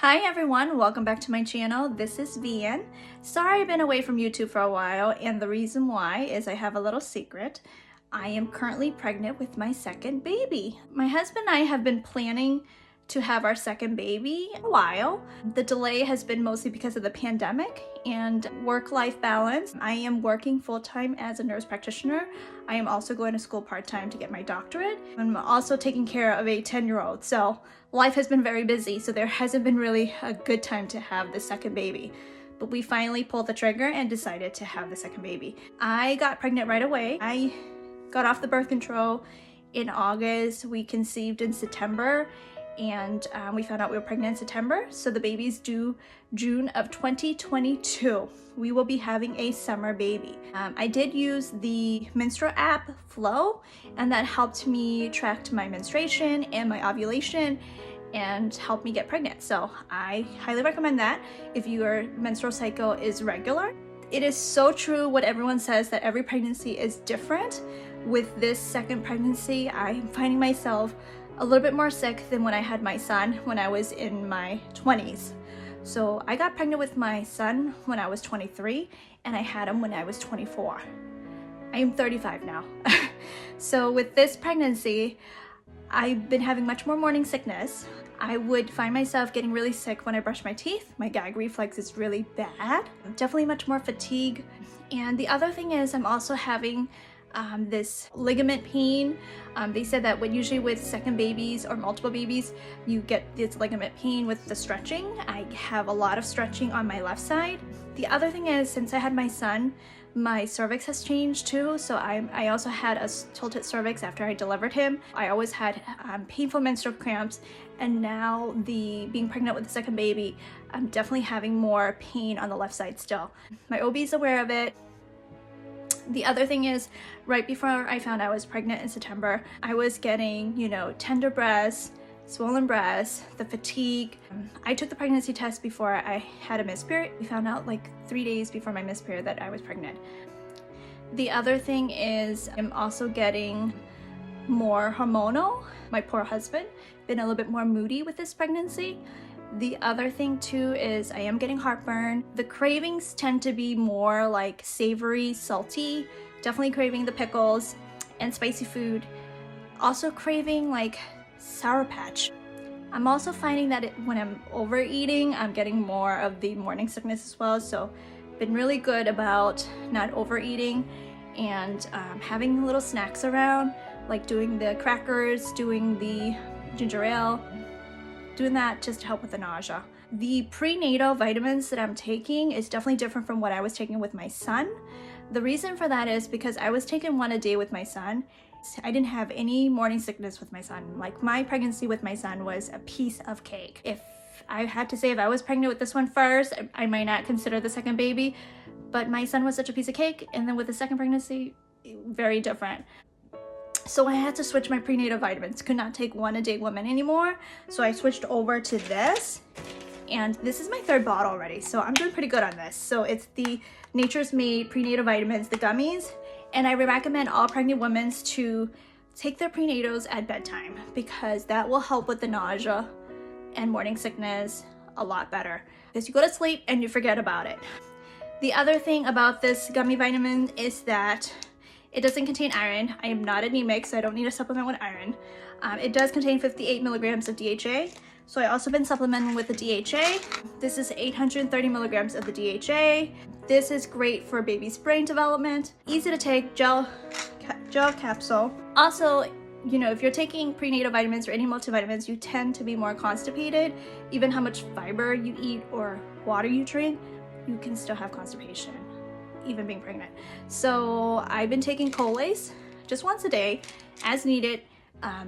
Hi everyone, welcome back to my channel. This is Vian. Sorry I've been away from YouTube for a while, and the reason why is I have a little secret. I am currently pregnant with my second baby. My husband and I have been planning to have our second baby a while. The delay has been mostly because of the pandemic and work-life balance. I am working full-time as a nurse practitioner. I am also going to school part-time to get my doctorate. I'm also taking care of a 10-year-old, so life has been very busy, so there hasn't been really a good time to have the second baby. But we finally pulled the trigger and decided to have the second baby. I got pregnant right away. I got off the birth control in August. We conceived in September, and we found out we were pregnant in September, so the baby's due June of 2022. We will be having a summer baby. I did use the menstrual app Flow, and that helped me track my menstruation and my ovulation and helped me get pregnant. So I highly recommend that if your menstrual cycle is regular. It is so true what everyone says, that every pregnancy is different. With this second pregnancy, I'm finding myself a little bit more sick than when I had my son when I was in my 20s. So I got pregnant with my son when I was 23, and I had him when I was 24. I am 35 now. So with this pregnancy, I've been having much more morning sickness. I would find myself getting really sick when I brush my teeth. My gag reflex is really bad. Definitely much more fatigue. And the other thing is I'm also having this ligament pain. They said that usually with second babies or multiple babies, you get this ligament pain with the stretching. I have a lot of stretching on my left side. The other thing is, since I had my son, my cervix has changed too. So I also had a tilted cervix after I delivered him. I always had painful menstrual cramps, and now being pregnant with the second baby, I'm definitely having more pain on the left side still. My OB is aware of it. The other thing is, right before I found I was pregnant in September, I was getting, tender breasts, swollen breasts, the fatigue. I took the pregnancy test before I had a missed period. We found out like 3 days before my missed period that I was pregnant. The other thing is I'm also getting more hormonal. My poor husband been a little bit more moody with this pregnancy. The other thing too is I am getting heartburn. The cravings tend to be more like savory, salty, definitely craving the pickles and spicy food. Also craving like Sour Patch. I'm also finding that when I'm overeating, I'm getting more of the morning sickness as well. So been really good about not overeating and having little snacks around, like doing the crackers, doing the ginger ale, doing that just to help with the nausea. The prenatal vitamins that I'm taking is definitely different from what I was taking with my son. The reason for that is because I was taking one a day with my son. I didn't have any morning sickness with my son. Like, my pregnancy with my son was a piece of cake. If I had to say, if I was pregnant with this one first, I might not consider the second baby, but my son was such a piece of cake. And then with the second pregnancy, very different. So I had to switch my prenatal vitamins. Could not take one a day woman anymore. So I switched over to this, and this is my third bottle already. So I'm doing pretty good on this. So it's the Nature's Made prenatal vitamins, the gummies. And I recommend all pregnant women to take their prenatals at bedtime, because that will help with the nausea and morning sickness a lot better, because you go to sleep and you forget about it. The other thing about this gummy vitamin is that it doesn't contain iron. I am not anemic, so I don't need a supplement with iron. It does contain 58 milligrams of DHA. So I also been supplementing with the DHA. This is 830 milligrams of the DHA. This is great for baby's brain development. Easy to take, gel capsule. Also, if you're taking prenatal vitamins or any multivitamins, you tend to be more constipated. Even how much fiber you eat or water you drink, you can still have constipation, even being pregnant. So I've been taking Colace just once a day as needed.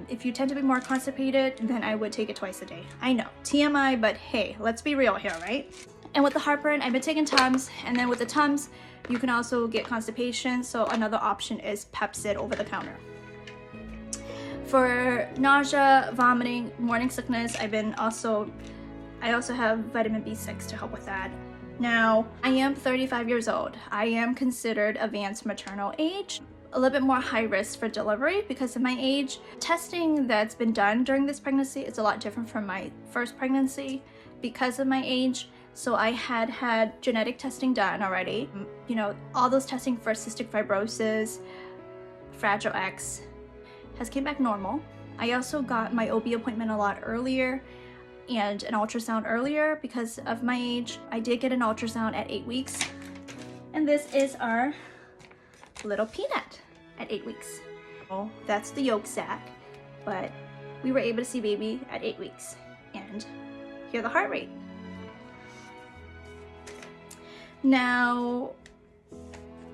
If you tend to be more constipated, then I would take it twice a day. I know, TMI, but hey, let's be real here, right? And with the heartburn, I've been taking Tums, and then with the Tums, you can also get constipation. So another option is Pepcid over the counter. For nausea, vomiting, morning sickness, I also have vitamin B6 to help with that. Now, I am 35 years old. I am considered advanced maternal age, a little bit more high risk for delivery because of my age. Testing that's been done during this pregnancy is a lot different from my first pregnancy. because of my age. So I had genetic testing done already. You know, all those testing for cystic fibrosis, Fragile X has came back normal. I also got my OB appointment a lot earlier and an ultrasound earlier because of my age. I did get an ultrasound at 8 weeks. And this is our little peanut at 8 weeks. Oh, that's the yolk sac, but we were able to see baby at 8 weeks and hear the heart rate. Now,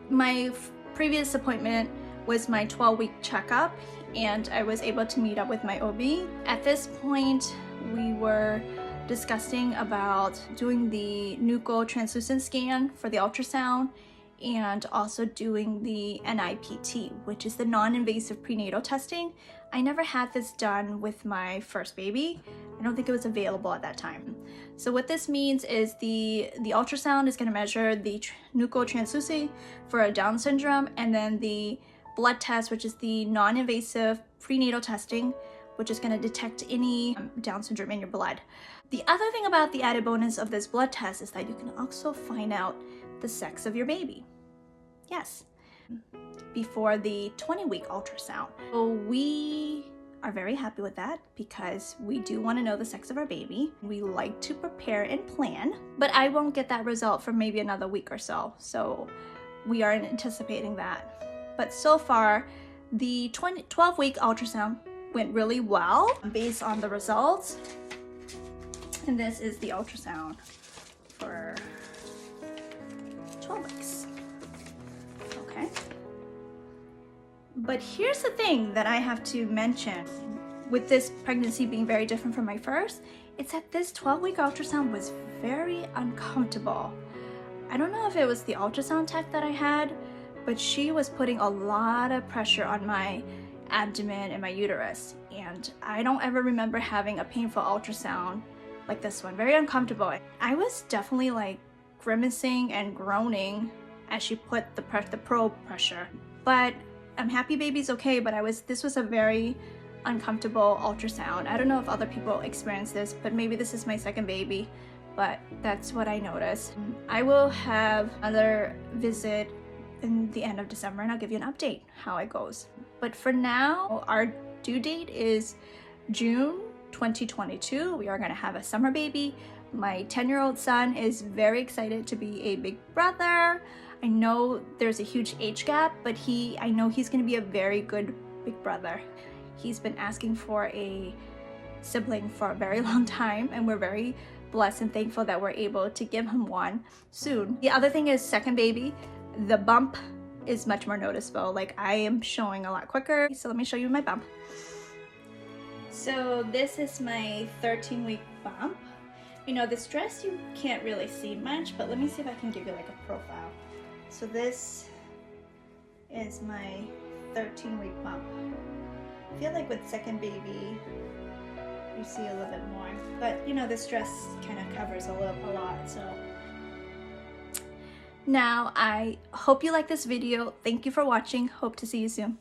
my previous appointment was my 12-week checkup, and I was able to meet up with my OB. At this point, we were discussing about doing the nuchal translucent scan for the ultrasound and also doing the NIPT, which is the non-invasive prenatal testing. I never had this done with my first baby. I don't think it was available at that time. So what this means is the ultrasound is going to measure the nuchal translucency for a Down syndrome, and then the blood test, which is the non-invasive prenatal testing, which is going to detect any Down syndrome in your blood. The other thing about the added bonus of this blood test is that you can also find out the sex of your baby. Yes, before the 20-week ultrasound. So we are very happy with that because we do want to know the sex of our baby. We like to prepare and plan, but I won't get that result for maybe another week or so. So we are anticipating that. But so far, the 12-week ultrasound went really well based on the results. And this is the ultrasound for 12 weeks. Okay. But here's the thing that I have to mention with this pregnancy being very different from my first, it's that this 12-week ultrasound was very uncomfortable. I don't know if it was the ultrasound tech that I had, but she was putting a lot of pressure on my abdomen and my uterus. And I don't ever remember having a painful ultrasound like this one. Very uncomfortable. I was definitely like grimacing and groaning as she put the probe pressure. But I'm happy baby's okay, but this was a very uncomfortable ultrasound. I don't know if other people experience this, but maybe this is my second baby, but that's what I noticed. I will have another visit in the end of December and I'll give you an update how it goes. But for now, our due date is June 2022. We are gonna have a summer baby. My 10-year-old son is very excited to be a big brother. I know there's a huge age gap, but I know he's gonna be a very good big brother. He's been asking for a sibling for a very long time, and we're very blessed and thankful that we're able to give him one soon. The other thing is second baby, the bump is much more noticeable. Like I am showing a lot quicker. So let me show you my bump. So this is my 13-week bump. You know, this dress you can't really see much, but let me see if I can give you like a profile. So this is my 13-week bump. I feel like with second baby, you see a little bit more, but you know, this dress kind of covers a lot, so. Now, I hope you like this video. Thank you for watching. Hope to see you soon.